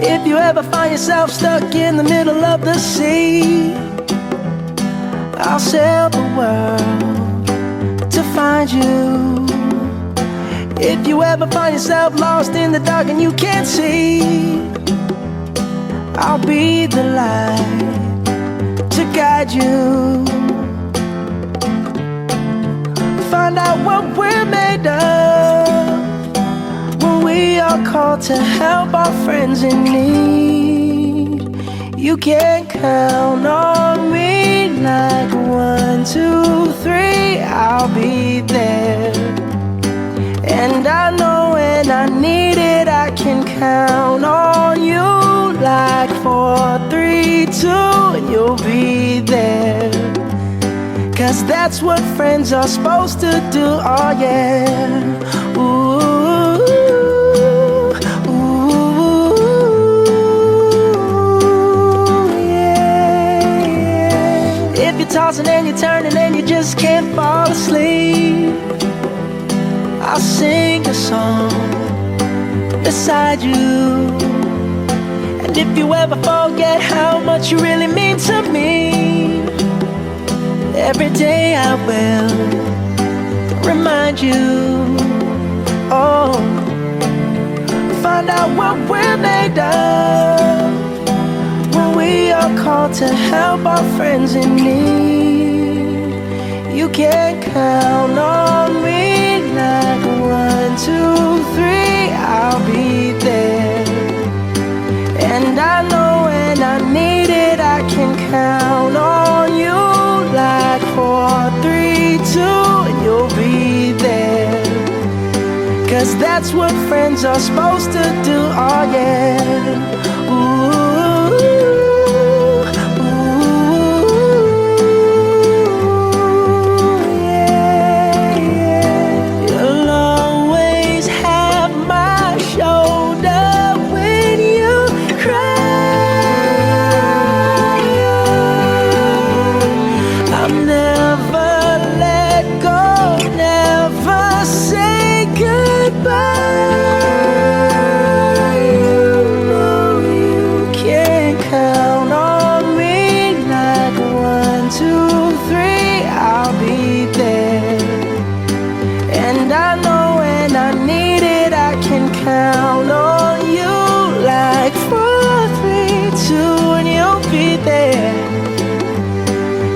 If you ever find yourself stuck in the middle of the sea, I'll sail the world to find you. If you ever find yourself lost in the dark and you can't see, I'll be the light to guide you. Find out what we're made of when we are called to help our friends in need. You can count on me like 1, 2, 3, I'll be there. And I know when I need it, I can count on you like 4, 3, 2, and you'll be there. 'Cause that's what friends are supposed to do, oh yeah. Ooh, ooh, yeah, yeah. If you're tossing and you're turning and you just can't fall asleep, I'll sing a song beside you. And if you ever forget how much you really mean to me, every day I will remind you. Oh, find out what we're made of when we are called to help our friends in need. You can count on me like 1, 2, 3, I'll be there. And I know when I need it, I can count on you like 4, 3, 2, and you'll be there. 'Cause that's what friends are supposed to do, oh yeah. Ooh, ooh, yeah, yeah. You'll always have my shoulder when you cry. I'll never let go, never say goodbye. You know you can count on me like 1, 2, 3, I'll be there. And I know when I need it, I can count on you like 4, 3, 2, and you'll be there.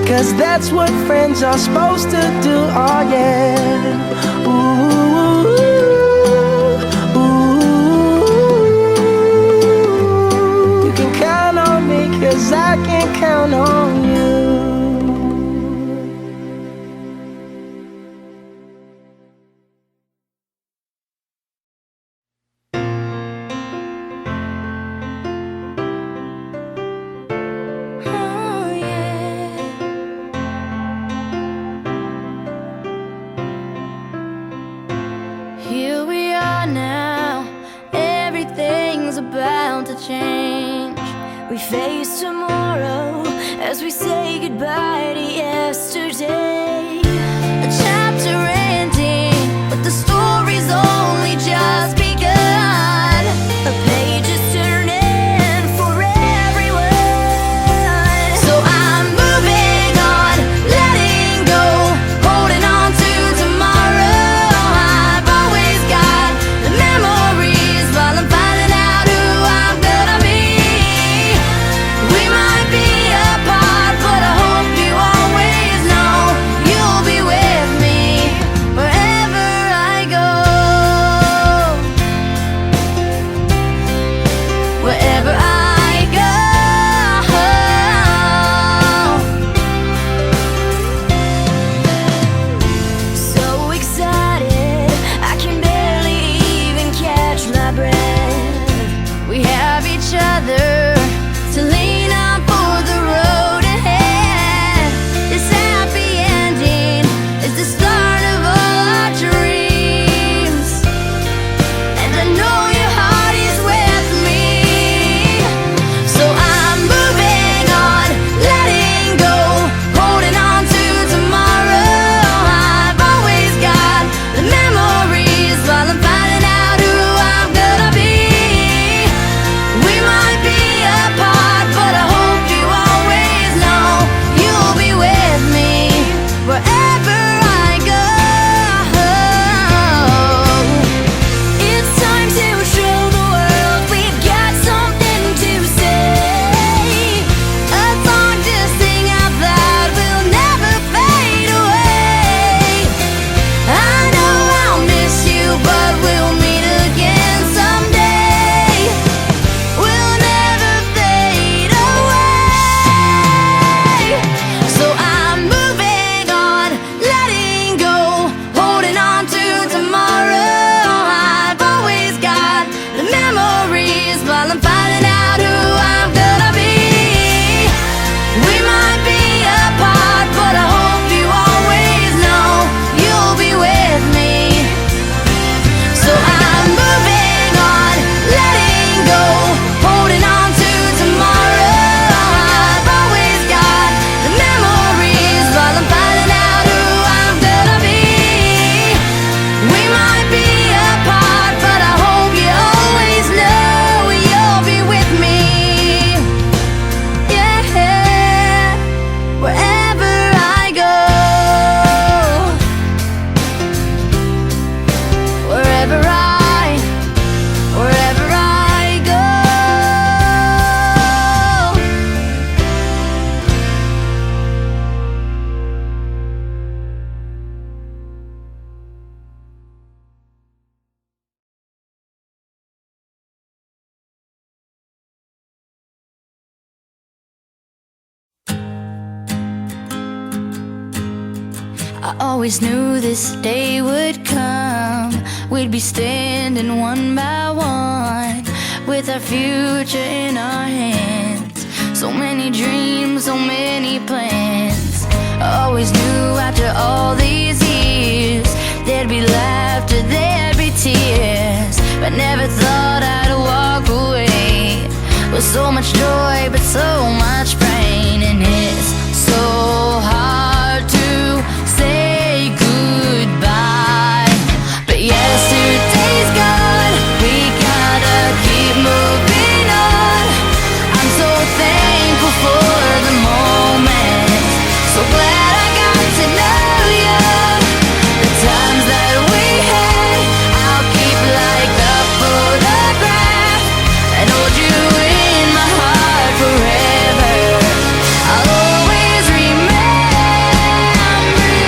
'Cause that's what friends are supposed to do, oh yeah. Ooh, ooh, you can count on me 'cause I can count on you. Oh yeah. Here we are now, everything's about to change. We face tomorrow as we say goodbye to yesterday. A chapter ending, but the story's only just begun. A page is turning for everyone. So I'm moving on, letting go, holding on to tomorrow. I've always got the memories while I'm finding out who I'm gonna be. We might be apart, but I hope you always know you'll be with me wherever I go. Wherever I go. So excited, I can barely even catch my breath. We have each other to lean on for the road ahead. This happy ending is the start of all our dreams. And I know your heart is with me. So I'm moving on, letting go, holding on to tomorrow. I've always got the memories while I'm finding out who I'm gonna be. We might I always knew this day would come. We'd be standing one by one, with our future in our hands. So many dreams, so many plans. I always knew after all these years there'd be laughter, there'd be tears, but never thought I'd walk away with so much joy, but so much pain. And it's so hard to say goodbye, but yesterday's gone. We gotta keep moving on. I'm so thankful for the moment. So glad I got to know you. The times that we had, I'll keep like a photograph and hold you in my heart forever. I'll always remember you.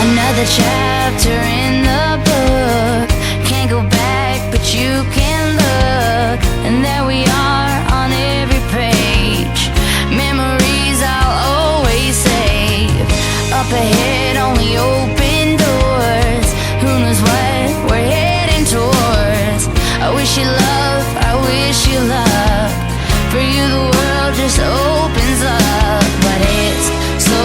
Another chapter in the book. Can't go back, but you can look. And there we are on every page. Memories I'll always save. Up ahead, only open doors. Who knows what we're heading towards? I wish you love, I wish you love. For you the world just opens up. But it's so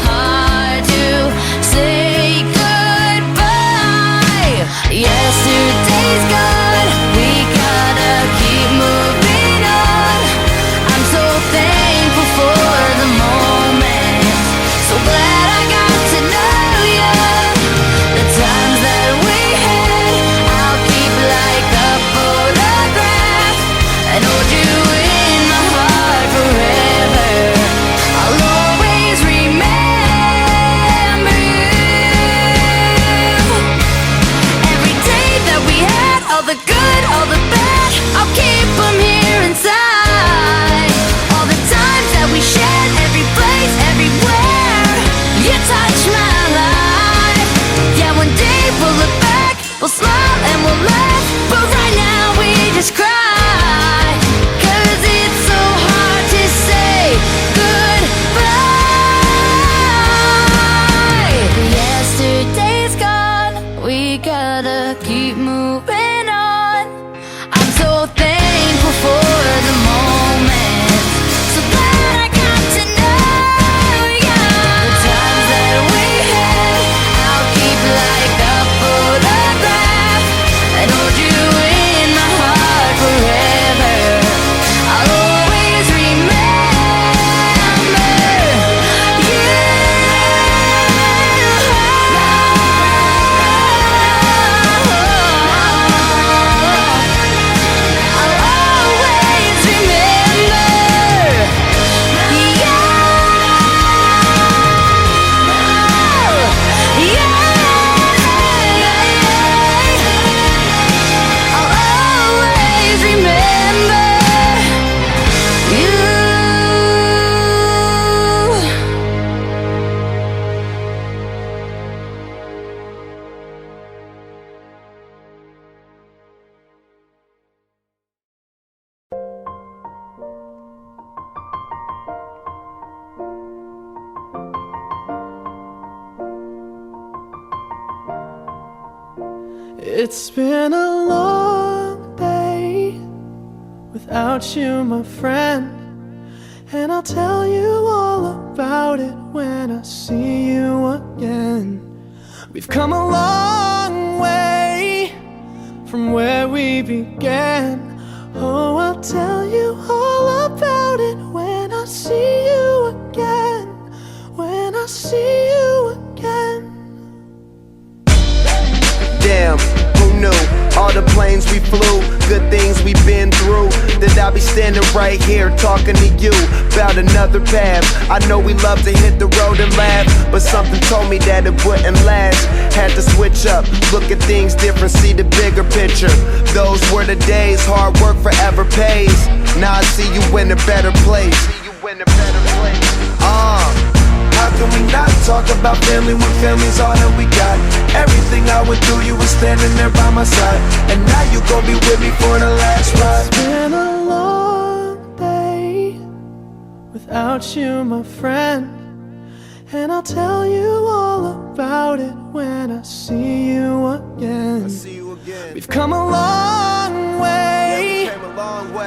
hard to say goodbye. Yesterday's gone. We gotta keep moving on. I'm so thankful for the moment. So glad I got to know you. The times that we had, I'll keep like a photograph and hold you in my heart forever. I'll always remember you. Every day that we had, all the good, all the bad, I'll keep them here inside. All the times that we shared, every place, everywhere, you touched my life. Yeah, one day we'll look back, we'll smile and we'll laugh, but right now we just cry. 'Cause it's so hard to say goodbye. Yesterday's gone. We gotta keep moving on. I'm so thankful for the moment. So glad I got to know you. The times that we had, I'll keep like a photograph and hold you in my heart forever. I'll always remember you. I'll always remember you. I'll always remember you. It's been a long day without you, my friend, and I'll tell you all about it when I see you again. We've come a long way from where we began. Oh, I'll tell you all about it when I see you again. When I see you again. Damn, who knew? All the planes we flew, good things we've been through, that I'll be standing right here talking to you about another path. I know we love to hit the road and laugh, but something told me that it wouldn't last. Had to switch up, look at things different, see the bigger picture. Those were the days, hard work forever pays. Now I see you in a better place. How can we not talk about family when family's all that we got? Everything I went through, you were standing there by my side, and now you gon' be with me for the last ride. It's been a long day without you, my friend, and I'll tell you all about it when I see you again. We've come a long way,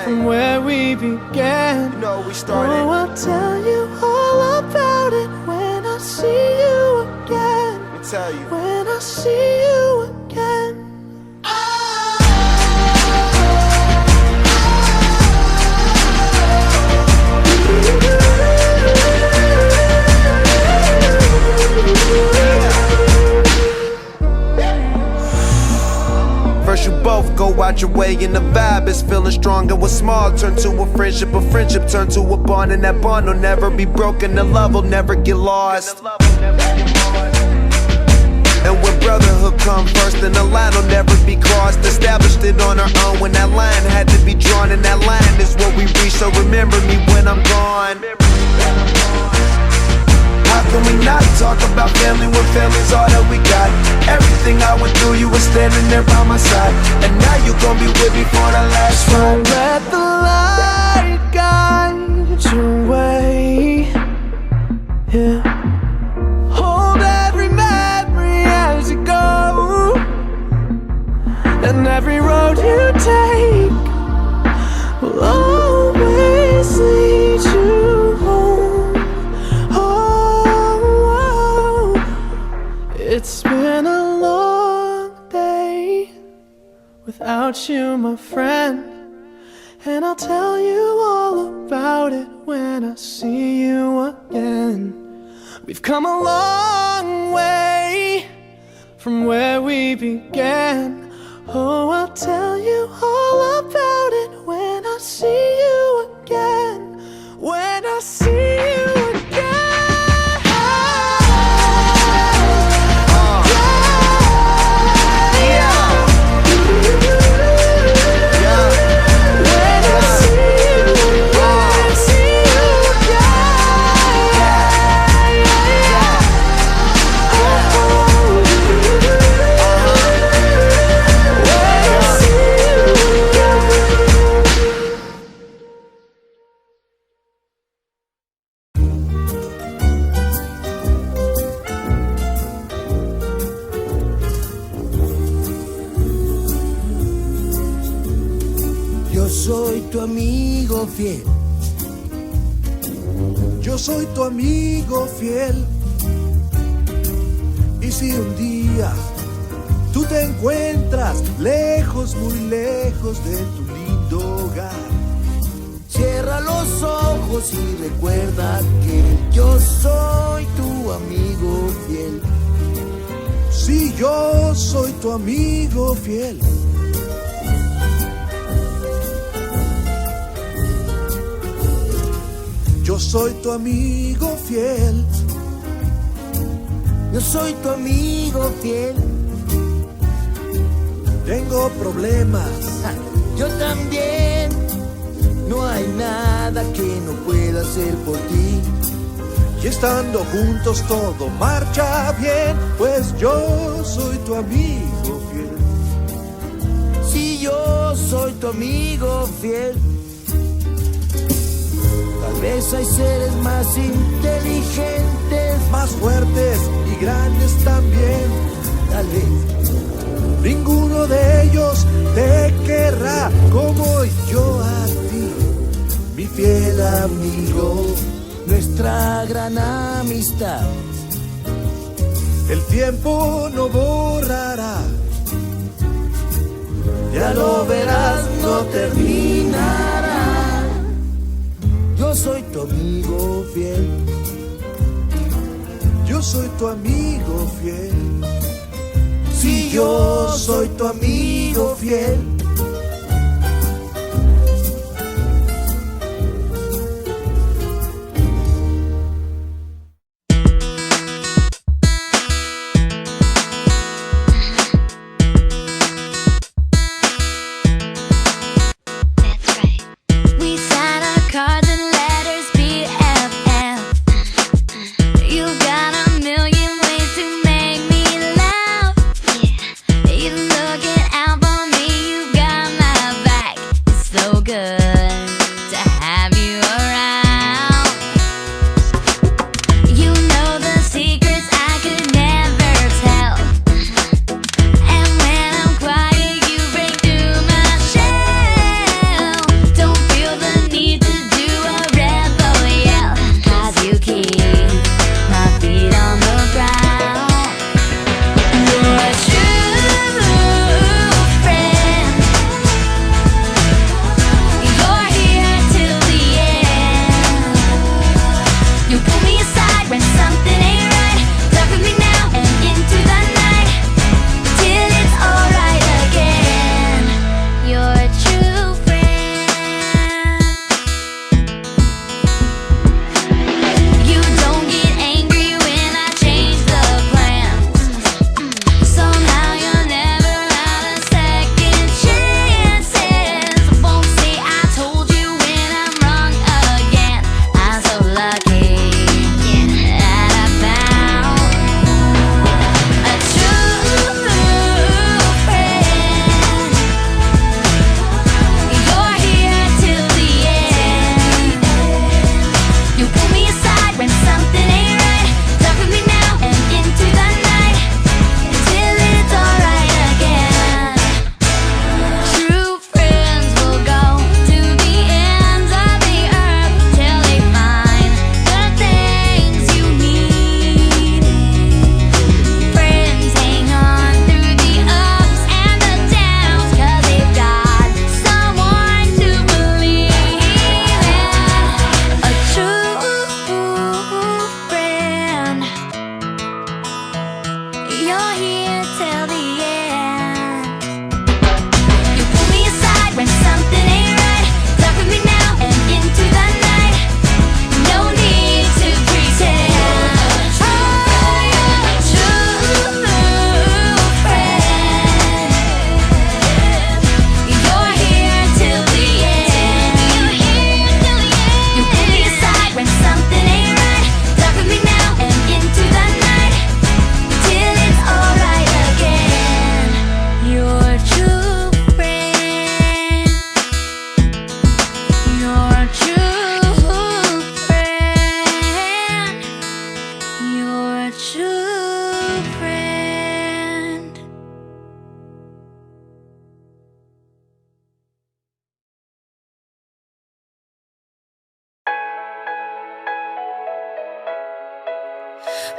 from where we began. You know, we started. Oh, I'll tell you all about it when I see you again. Let me tell you. When I see you again. First you both go out your way and the vibe is feeling strong, and what's small turn to a friendship turn to a bond, and that bond will never be broken, the love will never get lost. And when brotherhood come first, then the line will never be crossed. Established it on our own when that line had to be drawn, and that line is what we reach, so remember me when I'm gone. How can we not talk about family when family's all that we got? Everything I went through, you were standing there by my side, and now you gon' be with me for the last ride. Don't let the light guide your way. Yeah. Hold every memory as you go, and every road you take will always lead you home. Oh, it's been a long day without you, my friend, and I'll tell you all about it when I see you again. We've come a long way from where we began. Oh, I'll tell you all about it when I see you again. When I see you again. Yo soy tu amigo fiel. Yo soy tu amigo fiel. Y si un día tú te encuentras lejos, muy lejos de tu lindo hogar, Cierra los ojos y recuerda que yo soy tu amigo fiel. si yo soy tu amigo fiel. Yo soy tu amigo fiel. Yo soy tu amigo fiel. Tengo problemas, Yo también. No hay nada que no pueda hacer por ti. y estando juntos todo marcha bien, pues yo soy tu amigo fiel. Si yo soy tu amigo fiel. Tal vez hay seres más inteligentes, Más fuertes y grandes también. tal vez. Ninguno de ellos te querrá como yo a ti, mi fiel amigo. Nuestra gran amistad El tiempo no borrará, ya lo verás, no terminará. Yo soy tu amigo fiel. yo soy tu amigo fiel. Si yo soy tu amigo fiel. That's right. We sign our cards and letters BFF. You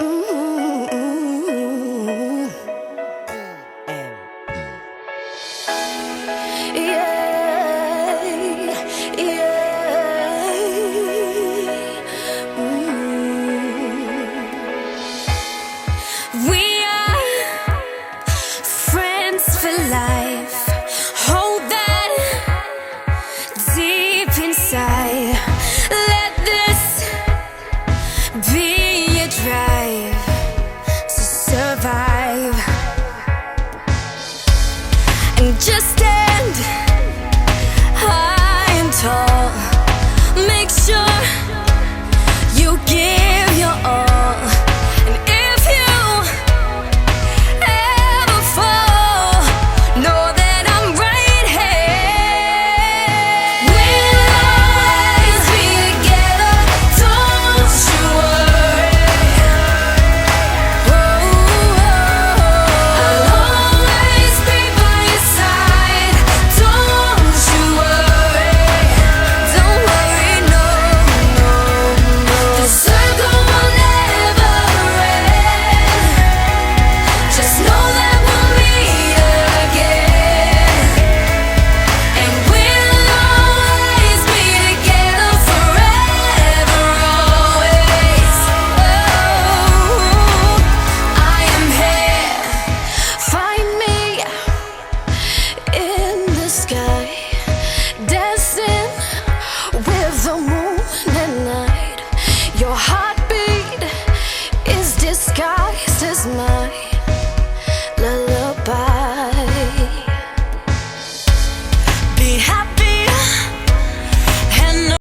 Ooh.